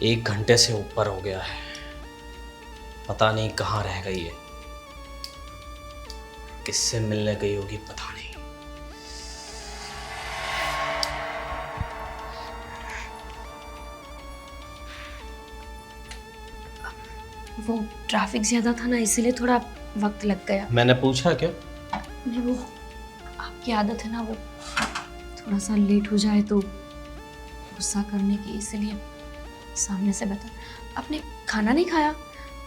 1 घंटे से ऊपर हो गया है, पता नहीं कहाँ रह गई है, किससे मिलने गई होगी पता नहीं। वो ट्रैफिक ज्यादा था ना, इसीलिए थोड़ा वक्त लग गया। मैंने पूछा क्या? नहीं, वो आपकी आदत है ना, वो थोड़ा सा लेट हो जाए तो गुस्सा करने की, इसीलिए सामने से बता। आपने खाना नहीं खाया?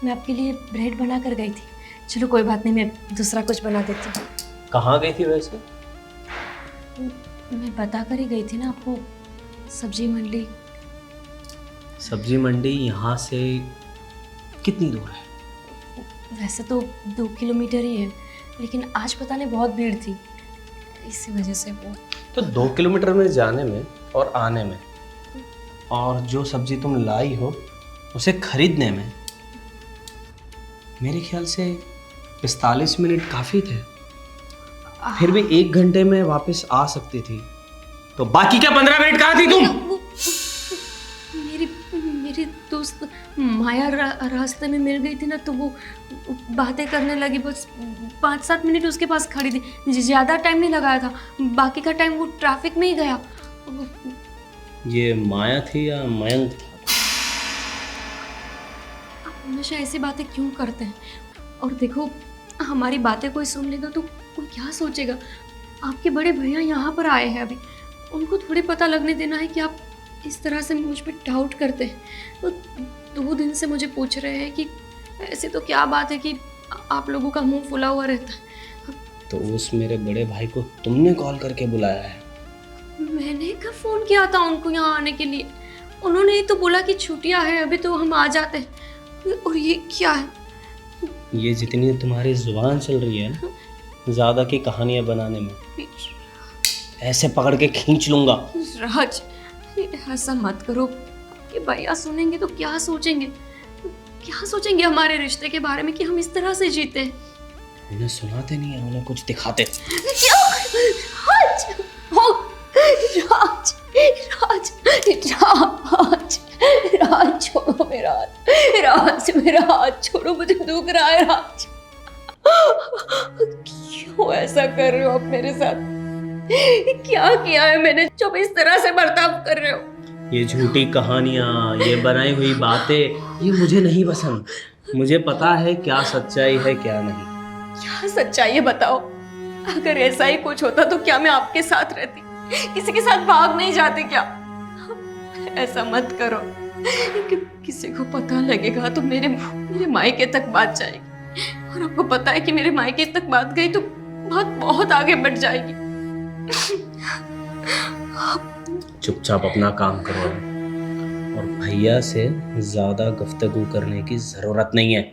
मैं आपके लिए ब्रेड बना कर गई थी। चलो कोई बात नहीं, मैं दूसरा कुछ बना देती हूँ। कहाँ गई थी वैसे? मैं बता कर ही गई थी ना आपको, सब्जी मंडी। सब्जी मंडी यहाँ से कितनी दूर है? वैसे तो 2 किलोमीटर ही है, लेकिन आज पता नहीं बहुत भीड़ थी, इसी वजह से वो। तो 2 किलोमीटर में जाने में और आने में, और जो सब्जी तुम लाई हो उसे खरीदने में, मेरे ख्याल से 45 मिनट काफ़ी थे। फिर भी 1 घंटे में वापस आ सकती थी, तो बाकी क्या 15 मिनट कहाँ थी तुम? मेरी दोस्त माया रास्ते में मिल गई थी ना, तो वो बातें करने लगी। बस 5-7 मिनट उसके पास खड़ी थी, ज़्यादा टाइम नहीं लगाया था, बाकी का टाइम वो ट्रैफिक में ही गया। ये माया थी या मयंक था? आप हमेशा ऐसी बातें क्यों करते हैं? और देखो, हमारी बातें कोई सुन लेगा तो कोई क्या सोचेगा? आपके बड़े भैया यहाँ पर आए हैं अभी, उनको थोड़ी पता लगने देना है कि आप इस तरह से मुझ पे डाउट करते हैं। तो 2 दिन से मुझे पूछ रहे हैं कि ऐसे तो क्या बात है कि आप लोगों का मुंह फुला हुआ रहता है। तो उस मेरे बड़े भाई को तुमने कॉल करके बुलाया है? मैंने कब फ़ोन किया था उनको यहाँ आने के लिए? उन्होंने ही तो बोला कि छुट्टियाँ हैं अभी, तो हम आ जाते हैं। और ये क्या है? ये जितनी तुम्हारी जुबान चल रही है ना, ज़्यादा की कहानियाँ बनाने में, ऐसे पकड़ के खींच लूँगा। राज, ऐसा मत करो, कि भैया सुनेंगे तो क्या सोचेंगे? क्या सोचेंगे हमारे रिश्ते के बारे में कि हम इस तरह से जीते हैं? उन्हें सुनाते नहीं है, उन्हें कुछ दिखाते। क्या? राज, हो, राज, राज, राज, राज छोड़ो मेरा हाथ, राज मेरा हाथ छोड़ो, मुझे दुख रहा है राज। क्यों ऐसा कर रहे हो आप मेरे साथ? क्या किया है मैंने जो इस तरह से बर्ताव कर रहे हो? ये झूठी कहानियाँ, ये बनाई हुई बातें, ये मुझे नहीं पसंद। मुझे पता है क्या सच्चाई है क्या नहीं। क्या सच्चाई है बताओ? अगर ऐसा ही कुछ होता तो क्या मैं आपके साथ रहती? किसी के साथ भाग नहीं जाती क्या? ऐसा मत करो, किसी को पता लगेगा तो मेरे मायके तक बात जाएगी, और आपको पता है कि मेरे मायके तक बात गई तो बात बहुत आगे बढ़ जाएगी। चुपचाप अपना काम करो, और भैया से ज़्यादा गुफ्तगू करने की ज़रूरत नहीं है।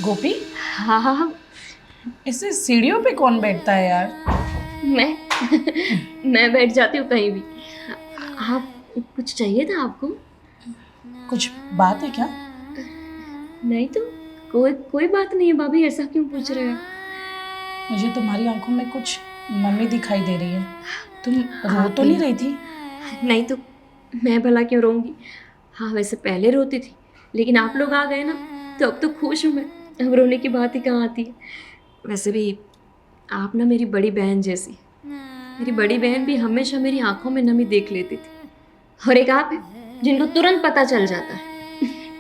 गोपी, हाँ हाँ हाँ, ऐसे सीढ़ियों पे कौन बैठता है यार? मैं बैठ जाती हूँ कहीं भी। आप, कुछ चाहिए था आपको? कुछ बात है क्या? नहीं तो कोई बात नहीं है भाभी, ऐसा क्यों पूछ रहे हो? मुझे तुम्हारी आंखों में कुछ नमी दिखाई दे रही है। तुम रो तो नहीं रही थी? नहीं तो मैं भला क्यों रोऊंगी? हाँ, वैसे पहले रोती थी, लेकिन आप लोग आ गए ना, तो अब तो खुश हूँ मैं। अब रोने की बात ही कहाँ आती है? वैसे भी आप ना मेरी बड़ी बहन जैसी, मेरी बड़ी बहन भी हमेशा मेरी आंखों में नमी देख लेती थी, और एक आप है जिनको तुरंत पता चल जाता है।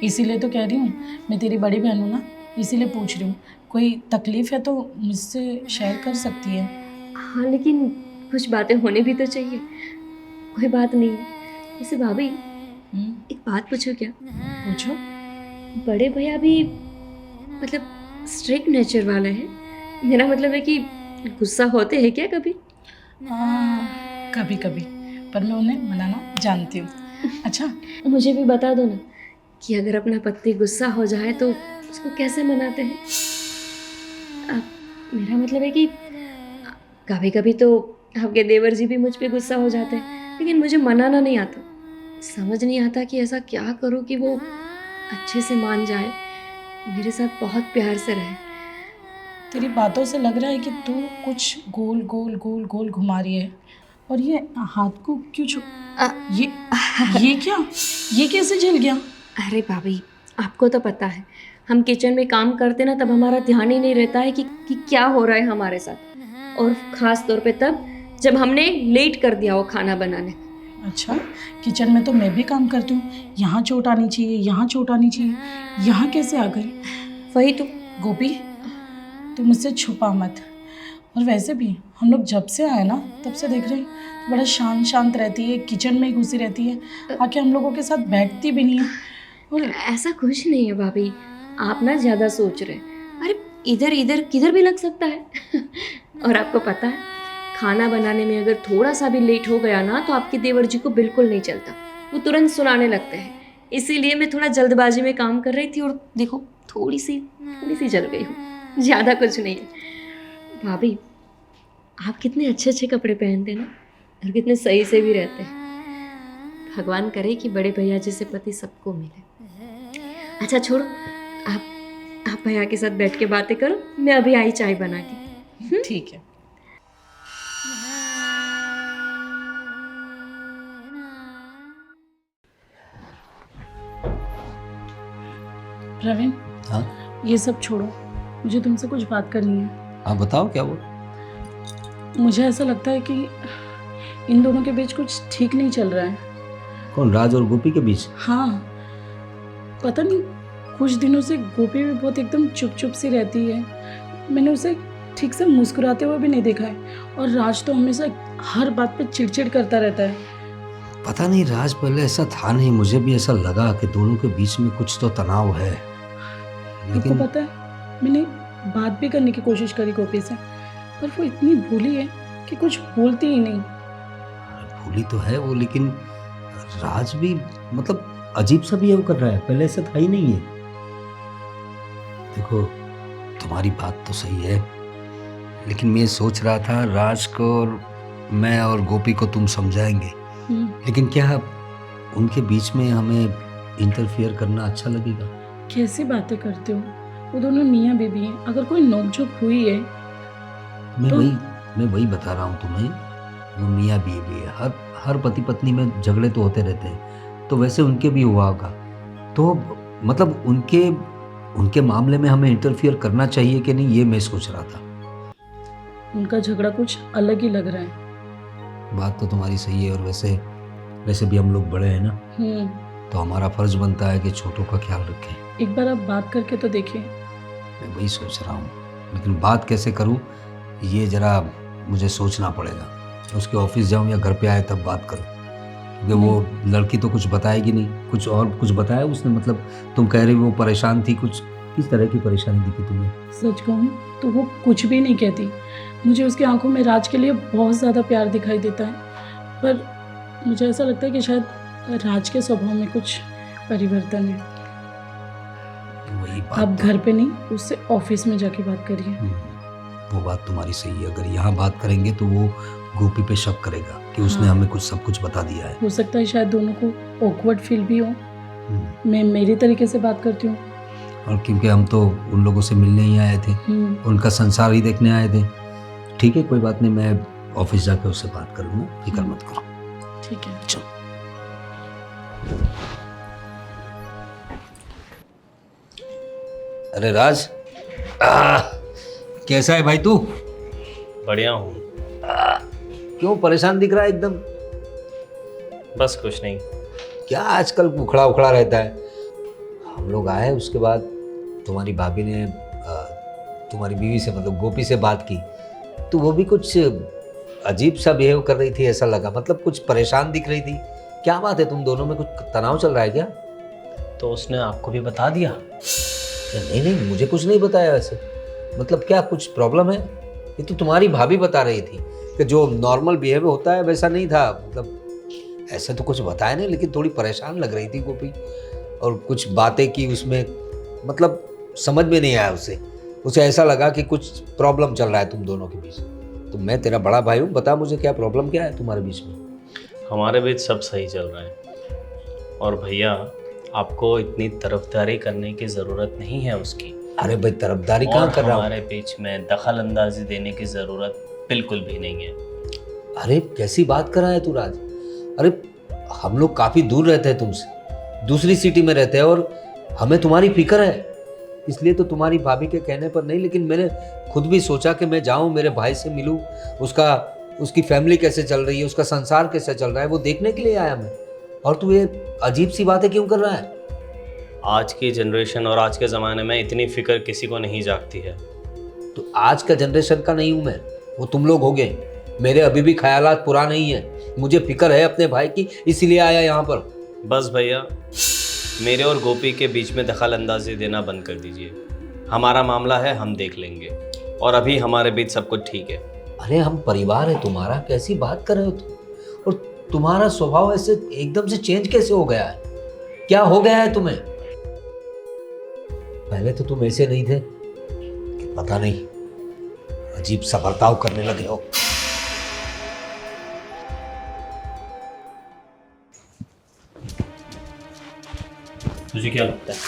इसीलिए तो कह रही हूँ, मैं तेरी बड़ी बहन हूँ ना, इसीलिए पूछ रही हूँ। कोई तकलीफ है तो मुझसे शेयर कर सकती है। हाँ, लेकिन कुछ बातें होने भी तो चाहिए। कोई बात नहीं है। वैसे भाभी, एक बात पूछो क्या? पूछो। बड़े भैया भी मतलब स्ट्रिक्ट नेचर वाले हैं? मेरा मतलब है कि गुस्सा होते हैं क्या कभी? कभी कभी, पर मैं उन्हें मनाना जानती हूँ। अच्छा, मुझे भी बता दो ना कि अगर अपना पति गुस्सा हो जाए तो उसको कैसे मनाते हैं? मेरा मतलब है कि कभी कभी तो आपके देवर जी भी मुझ पे गुस्सा हो जाते हैं, लेकिन मुझे मनाना नहीं आता। समझ नहीं आता कि ऐसा क्या करूं कि वो अच्छे से मान जाए, मेरे साथ बहुत प्यार से रहे। तेरी बातों से लग रहा है कि तू कुछ गोल गोल गोल गोल घुमा रही है। और ये हाथ को क्यों छू अ, ये क्या, ये कैसे जल गया? अरे भाभी, आपको तो पता है हम किचन में काम करते ना, तब हमारा ध्यान ही नहीं रहता है कि क्या हो रहा है हमारे साथ, और ख़ास तौर पे तब जब हमने लेट कर दिया वो खाना बनाने। अच्छा, किचन में तो मैं भी काम करती हूँ, यहाँ चोट आनी चाहिए, यहाँ चोट आनी चाहिए, यहाँ कैसे आ गई? वही तो। गोपी, तू मुझसे छुपा मत। और वैसे भी हम लोग जब से आए ना, तब से देख रहे हैं तो बड़ा शांत शांत रहती है, किचन में ही घुसी रहती है, आके हम लोगों के साथ बैठती भी नहीं है। और ऐसा कुछ नहीं है भाभी, आप ना ज़्यादा सोच रहे हैं। अरे इधर इधर किधर भी लग सकता है। और आपको पता है, खाना बनाने में अगर थोड़ा सा भी लेट हो गया ना, तो आपके देवर जी को बिल्कुल नहीं चलता, वो तुरंत सुनाने लगते हैं। इसीलिए मैं थोड़ा जल्दबाजी में काम कर रही थी, और देखो थोड़ी सी जल गई हूँ, ज़्यादा कुछ नहीं है। भाभी, आप कितने अच्छे अच्छे कपड़े पहनते हैं ना, और कितने सही से भी रहते हैं। भगवान करे कि बड़े भैया जैसे पति सबको मिले। अच्छा छोड़ो, आप भैया के साथ बैठ के बातें करो, मैं अभी आई चाय बना के। ठीक है। प्रवीण, हाँ ये सब छोड़ो, मुझे तुमसे कुछ बात करनी है। हाँ बताओ क्या वो। मुझे ऐसा लगता है कि इन दोनों के बीच कुछ ठीक नहीं चल रहा है। कौन, राज और गोपी के बीच? हाँ, पता नहीं, कुछ दिनों से गोपी भी बहुत एकदम चुप चुप सी रहती है। मैंने उसे ठीक से मुस्कुराते हुए भी नहीं देखा है। और राज तो हमेशा हर बात पे चिड़चिड़ करता रहता है। पता नहीं, राज पहले ऐसा था नहीं, मुझे भी ऐसा लगा कि दोनों के बीच में कुछ तो तनाव है। आपको पता है, मैंने बात भी करने की कोशिश करी गोपी से, पर वो इतनी भूली है कि कुछ बोलती ही नहीं। भूली तो है वो, लेकिन राज भी मतलब अजीब सा बिहेव कर रहा है, पहले ऐसा था ही नहीं है। देखो, तुम्हारी बात तो सही है, लेकिन मैं सोच रहा था राज को और मैं और गोपी को तुम समझाएंगे, लेकिन क्या उनके बीच में हमें इंटरफियर करना अच्छा लगेगा? कैसी बातें करते हो, वो दोनों मियाँ बीबी हैं। अगर कोई नोकझोंक हुई है मैं वही बता रहा हूँ तुम्हें, वो मियाँ बीवी है, हर पति पत्नी में झगड़े तो होते रहते हैं, तो वैसे उनके भी हुआ होगा। तो मतलब उनके मामले में हमें इंटरफियर करना चाहिए कि नहीं, ये मैं सोच रहा था। उनका झगड़ा कुछ अलग ही लग रहा है। बात तो तुम्हारी सही है, और वैसे भी हम लोग बड़े हैं ना, तो हमारा फर्ज बनता है कि छोटों का ख्याल रखें। एक बार आप बात करके तो देखिए। मैं वही सोच रहा हूँ, लेकिन बात कैसे करूँ ये जरा मुझे सोचना पड़ेगा। उसके ऑफिस जाऊँ या घर पे आए तब बात करूँ, क्योंकि वो लड़की तो कुछ बताएगी नहीं। कुछ बताया उसने? मतलब तुम कह रही वो परेशान थी, कुछ किस तरह की परेशानी दिखी तुम्हें? सच कहूँ तो वो कुछ भी नहीं कहती। मुझे उसकी आंखों में राज के लिए बहुत ज़्यादा प्यार दिखाई देता है, पर मुझे ऐसा लगता है कि शायद राज के स्वभाव में कुछ परिवर्तन है। वही बात आप घर पे नहीं, उससे ऑफिस में जाके बात करिए। वो बात तुम्हारी सही है, अगर यहाँ बात करेंगे तो वो गोपी पे शक करेगा कि उसने हमें सब कुछ बता दिया है। हो सकता है शायद दोनों को ऑकवर्ड फील भी हो। मैं मेरी तरीके से बात करती हूँ, और क्योंकि हम तो उन लोगों से मिलने ही आए थे, उनका संसार ही देखने आए थे। ठीक है, कोई बात नहीं, मैं ऑफिस जाकर उससे बात कर लूँगा, फिक्र मत करो। ठीक है, चलो। अरे राज, कैसा है भाई तू? बढ़िया हूँ। क्यों परेशान दिख रहा है एकदम? बस कुछ नहीं। क्या आजकल उखड़ा उखड़ा रहता है? हम लोग आए, उसके बाद तुम्हारी भाभी ने तुम्हारी बीवी से मतलब गोपी से बात की, तो वो भी कुछ अजीब सा बिहेव कर रही थी, ऐसा लगा। मतलब कुछ परेशान दिख रही थी। क्या बात है, तुम दोनों में कुछ तनाव चल रहा है क्या? तो उसने आपको भी बता दिया? नहीं, मुझे कुछ नहीं बताया वैसे। मतलब क्या कुछ प्रॉब्लम है? ये तो तुम्हारी भाभी बता रही थी कि जो नॉर्मल बिहेव होता है वैसा नहीं था। मतलब ऐसा तो कुछ बताया नहीं, लेकिन थोड़ी परेशान लग रही थी गोपी, और कुछ बातें की उसमें, मतलब समझ में नहीं आया उसे। उसे ऐसा लगा कि कुछ प्रॉब्लम चल रहा है तुम दोनों के बीच। तो मैं तेरा बड़ा भाई हूँ, बता मुझे क्या प्रॉब्लम क्या है तुम्हारे बीच में। हमारे बीच सब सही चल रहा है और भैया आपको इतनी तरफदारी करने की ज़रूरत नहीं है उसकी। अरे भाई तरफदारी और कहाँ कर रहा हूँ। हमारे बीच में दखल अंदाजी देने की ज़रूरत बिल्कुल भी नहीं है। अरे कैसी बात कर रहा है तू राज। अरे हम लोग काफ़ी दूर रहते हैं तुमसे, दूसरी सिटी में रहते हैं और हमें तुम्हारी फिक्र है। इसलिए तो तुम्हारी भाभी के कहने पर नहीं, लेकिन मैंने खुद भी सोचा कि मैं जाऊं, मेरे भाई से मिलूं, उसकी फैमिली कैसे चल रही है, उसका संसार कैसे चल रहा है, वो देखने के लिए आया मैं। और तू ये अजीब सी बातें क्यों कर रहा है। आज की जनरेशन और आज के ज़माने में इतनी फिक्र किसी को नहीं जागती है। तो आज का जनरेशन का नहीं हूं मैं, वो तुम लोग हो गए। मेरे अभी भी ख्यालात पूरा नहीं है, मुझे फिक्र है अपने भाई की, इसीलिए आया यहाँ पर। बस भैया मेरे और गोपी के बीच में दखल अंदाजी देना बंद कर दीजिए। हमारा मामला है, हम देख लेंगे और अभी हमारे बीच सब कुछ ठीक है। अरे हम परिवार है तुम्हारा, कैसी बात कर रहे हो तुम। और तुम्हारा स्वभाव ऐसे एकदम से चेंज कैसे हो गया है, क्या हो गया है तुम्हें। पहले तो तुम ऐसे नहीं थे, पता नहीं अजीब सा बर्ताव करने लगे हो। तुझे क्या लगता है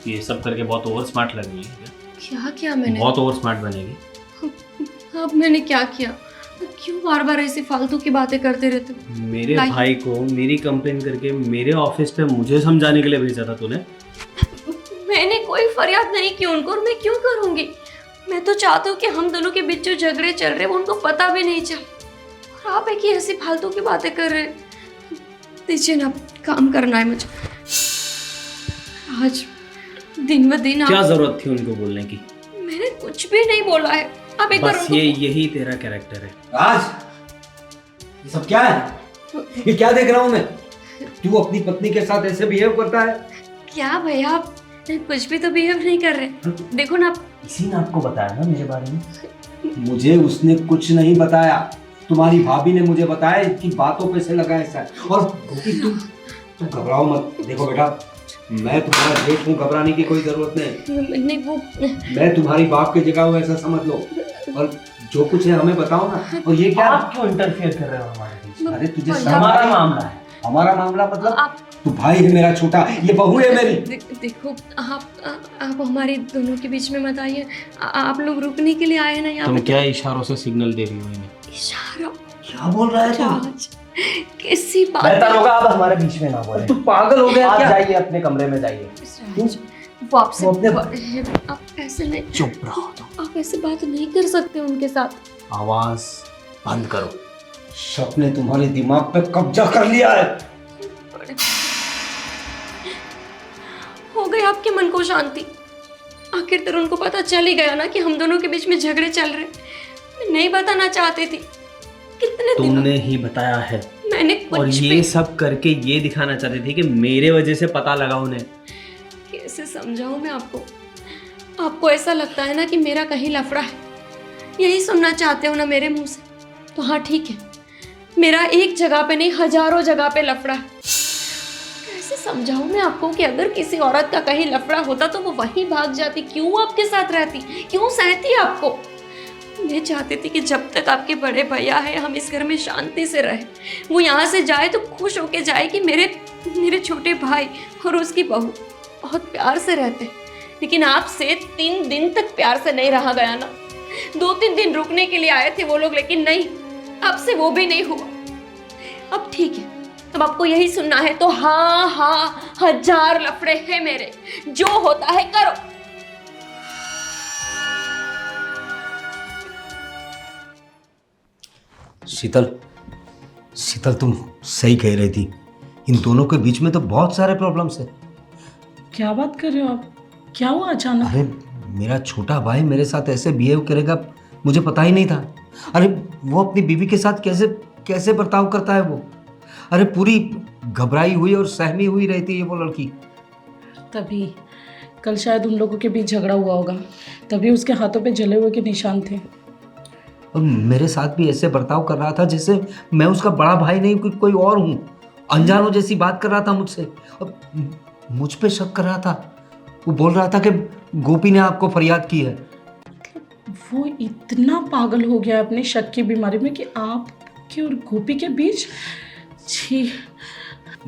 ये सब करके बहुत ओवर स्मार्ट लग रही है? क्या किया मैंने? बहुत ओवर स्मार्ट बनेगी। अब मैंने क्या किया? क्यों बार बार ऐसी फालतू की बातें करते रहते हो? मेरे लाइक- भाई को मेरी कंप्लेन करके मेरे ऑफिस पे मुझे समझाने के लिए भेजा था तूने। मैंने कोई फरियाद नहीं की उनको और मैं क्यों करूँगी? मैं तो चाहती हूँ कि हम दोनों के बीच जो झगड़े चल रहे हैं वो उनको पता भी नहीं चल। और आप एक ही ऐसी फालतू की बातें कर रहे हैं। दीजिए ना, काम करना है मुझे आज। दिन ब दिन क्या आप, जरूरत थी उनको बोलने की? मैंने कुछ भी नहीं बोला है। आप एक बार बस उनको यही तेरा कैरेक्टर है। राज, ये सब क्या है, ये क्या देख रहा हूं मैं। तू अपनी पत्नी के साथ ऐसे बिहेव करता है। क्या भैया, आप कुछ भी तो बिहेव नहीं कर रहे। देखो ना, इसी ने आपको बताया ना मेरे बारे में? मुझे उसने कुछ नहीं बताया, तुम्हारी भाभी ने मुझे बताया। इसकी बातों पे से लगा ऐसा। और तुम घबराओ मत। देखो बेटा, मैं तुम्हारा जेठ हूँ, घबराने की कोई जरूरत नहीं। नहीं वो मैं तुम्हारी बाप की जगह हूँ, ऐसा समझ लो। और जो कुछ है हमें बताओ ना। और ये क्या, आप क्यों इंटरफेयर कर रहे हो हमारे बीच? अरे तुझे भैया, शर्म हमारा आई? मामला है। हमारा मामला मतलब आप तू भाई है मेरा छोटा, ये बहू है मेरी। देखो, आप हमारे दोनों के बीच में मत आइए। आप लोग रुकने के लिए आए हैं ना यहाँ तुम पे। क्या इशारों से सिग्नल दे रही हो इन्हें? इशारा? क्या बोल रहा है तू? राज, कैसी बात बेहतर होगा अब हमारे बीच में ना बोले। तू पागल हो गया आप क्या? जाइए अपने कमरे में जाइए। राज, वो आपसे वो अपने- बड़े हैं। आप ऐसे नहीं, चुप रहो तुम। आप ऐसे बात नहीं कर सकते उनके साथ। आवाज बंद करो। शक ने तुम्हारे दिमाग पे कब्जा कर लिया है। बड़े- हो गई आपके मन को शांति? आखिर तो उनको पता चल ही गया ना कि हम दोनों के बीच में झगड़े चल रहे। मैं नहीं बताना चाहती थी। कितने दिनों तुमने ही बताया है मैंने और कुछ ये भी सब करके ये दिखाना चाहती थी कि मेरे वजह से पता लगा उन्हें। कैसे समझाऊं मैं आपको? आपको ऐसा लगता है ना कि मेरा कहीं लफड़ा है, यही सुनना चाहते हो ना मेरे मुंह से? तो हाँ ठीक है, मेरा एक जगह पे नहीं हजारों जगह पे लफड़ा है। कैसे समझाऊं मैं आपको कि अगर किसी औरत का कहीं लफड़ा होता तो वो वहीं भाग जाती, क्यों आपके साथ रहती, क्यों सहती आपको? मैं चाहती थी कि जब तक आपके बड़े भैया है हम इस घर में शांति से रहे। वो यहाँ से जाए तो खुश होके जाए कि मेरे छोटे भाई और उसकी बहू बहुत प्यार से रहते हैं। लेकिन आपसे 3 दिन तक प्यार से नहीं रहा गया ना। 2-3 दिन रुकने के लिए आए थे वो लोग, लेकिन नहीं, आपसे वो भी नहीं हुआ। अब ठीक है, अब आपको यही सुनना है तो हाँ, 1000 लफड़े हैं मेरे, जो होता है करो। शीतल तुम सही कह रही थी। इन दोनों के बीच में तो बहुत सारे प्रॉब्लम्स है। क्या बात कर रहे हो आप? क्या हुआ अचानक? अरे मेरा छोटा भाई मेरे साथ ऐसे बिहेव करेगा मुझे पता ही नहीं था। अरे वो अपनी बीवी के साथ कैसे कैसे बर्ताव करता है वो। अरे पूरी घबराई हुई और सहमी हुई रहती है वो लड़की। तभी कल शायद उन लोगों के बीच झगड़ा हुआ होगा, तभी उसके हाथों पे जले हुए के निशान थे। और मेरे साथ भी ऐसे बर्ताव कर रहा था जैसे मैं उसका बड़ा भाई नहीं कोई और हूँ। अनजानों जैसी बात कर रहा था मुझसे और मुझ पे शक कर रहा था। वो बोल रहा था कि गोपी ने आपको फरियाद की है। वो इतना पागल हो गया अपने शक की बीमारी में कि आपके और गोपी के बीच। छी।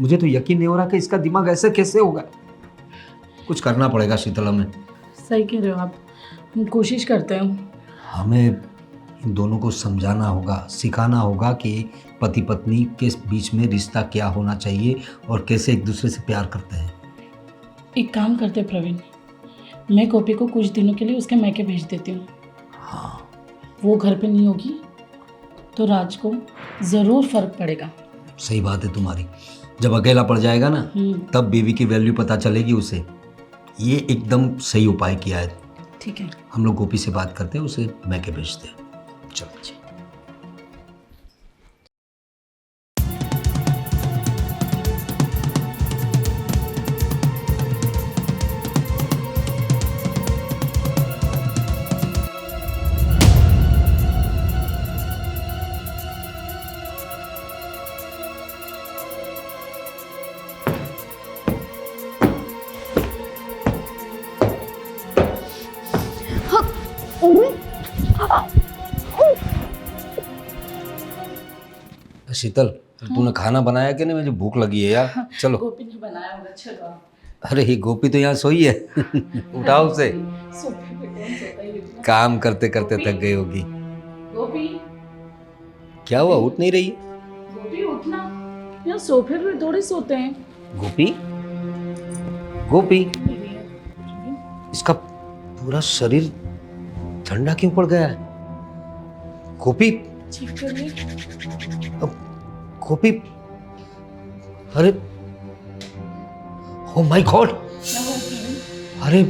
मुझे तो यकीन नहीं हो रहा कि इसका दिमाग ऐसे कैसे होगा। कुछ करना पड़ेगा शीतल हमें। सही कह रहे हो आप, हम कोशिश करते हैं। हमें इन दोनों को समझाना होगा, सिखाना होगा कि पति पत्नी के बीच में रिश्ता क्या होना चाहिए और कैसे एक दूसरे से प्यार करते हैं। एक काम करते हैं प्रवीण, मैं गोपी को कुछ दिनों के लिए उसके मैके भेज देती हूँ। हाँ, वो घर पे नहीं होगी तो राज को ज़रूर फर्क पड़ेगा। सही बात है तुम्हारी। जब अकेला पड़ जाएगा ना तब बीवी की वैल्यू पता चलेगी उसे। ये एकदम सही उपाय किया है। ठीक है, हम लोग गोपी से बात करते हैं, उसे मैके भेजते हैं। चलो। शीतल, तूने खाना बनाया कि नहीं? मुझे भूख लगी है यार। चलो। गोपी ने बनाया होगा, चलो आप। अरे ये गोपी तो यहाँ सोई है। उठाओ उसे। सोफे पे कौन सोता है इतना? काम करते करते थक गई होगी। गोपी, क्या हुआ, उठ नहीं रही? गोपी उठना, यहाँ सोफे पे थोड़े सोते हैं। गोपी, गोपी, इसका पूरा शरीर ठंडा क्यों पड़ गया है? गोपी, चीख करिए। गोपी, अरे ओ माय गॉड, क्या हुआ प्रवीण? अरे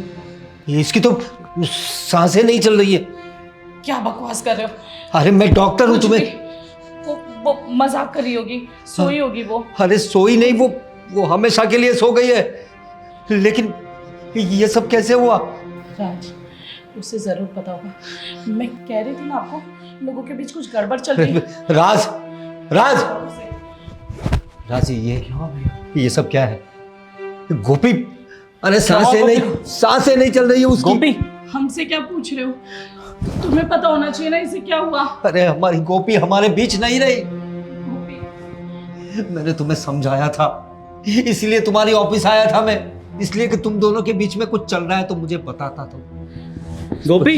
ये इसकी तो सांसें नहीं चल रही है। क्या बकवास कर रहे हो? अरे मैं डॉक्टर हूँ, कुछ तुम्हें। भी। वो मजाक कर रही होगी, सोई होगी वो। अरे सोई नहीं, वो हमेशा के लिए सो गई है। लेकिन ये सब कैसे हुआ? राज, उसे जरूर पता होगा। मैं कह रही थी ना आपको, लोगों के बीच कुछ गड़बड़ चल रही है। राज, राज, राज, ये सब क्या है? गोपी, अरे सांसें नहीं चल रही है उसकी। गोपी, हमसे क्या पूछ रहे हो? तुम्हें पता होना चाहिए ना इसे क्या हुआ। अरे हमारी गोपी हमारे बीच नहीं रही। गोपी, मैंने तुम्हें समझाया था, इसलिए तुम्हारी ऑफिस आया था मैं, इसलिए कि तुम दोनों के बीच में कुछ चल रहा है तो मुझे पता था। तो गोपी,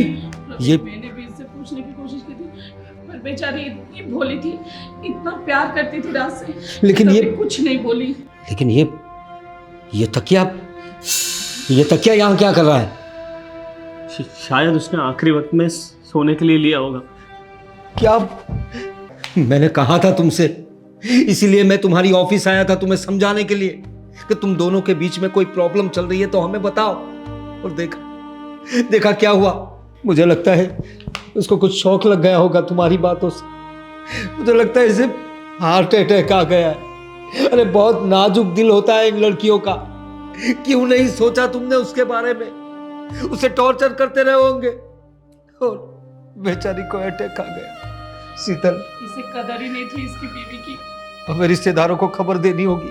ये मैंने भी इससे पूछने की कोशिश की थी, पर बेचारी इतनी भोली थी, इतना प्यार करती थी राज से, लेकिन कभी ये कुछ नहीं बोली। लेकिन ये तकिया यहाँ क्या कर रहा है? शायद उसने आखिरी वक्त में सोने के लिए लिया होगा। क्या? मैंने कहा था तुमसे, इसीलिए मैं तुम्हारी ऑफिस आया था तुम्हें समझाने के लिए कि तुम दोनों के बीच में कोई प्रॉब्लम चल रही है तो हमें बताओ। और देखा क्या हुआ। मुझे लगता है उसको कुछ शौक लग गया होगा तुम्हारी बातों से। मुझे लगता है इसे हार्ट अटैक आ गया है। अरे बहुत नाजुक दिल होता है इन लड़कियों का। क्यों नहीं सोचा तुमने उसके बारे में? उसे टॉर्चर करते रहे होंगे और बेचारी को अटैक आ गया। शीतल, इसे कदर ही नहीं थी इसकी बीवी की। हमें रिश्तेदारों को खबर देनी होगी।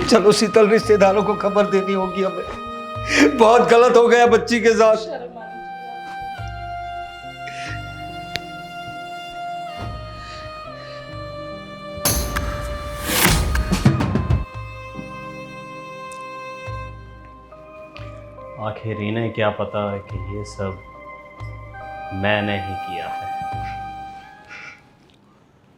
चलो शीतल, रिश्तेदारों को खबर देनी होगी हमें। बहुत गलत हो गया बच्ची के साथ। शर्म आनी आखिर इन्हें क्या पता है कि ये सब मैंने ही किया है।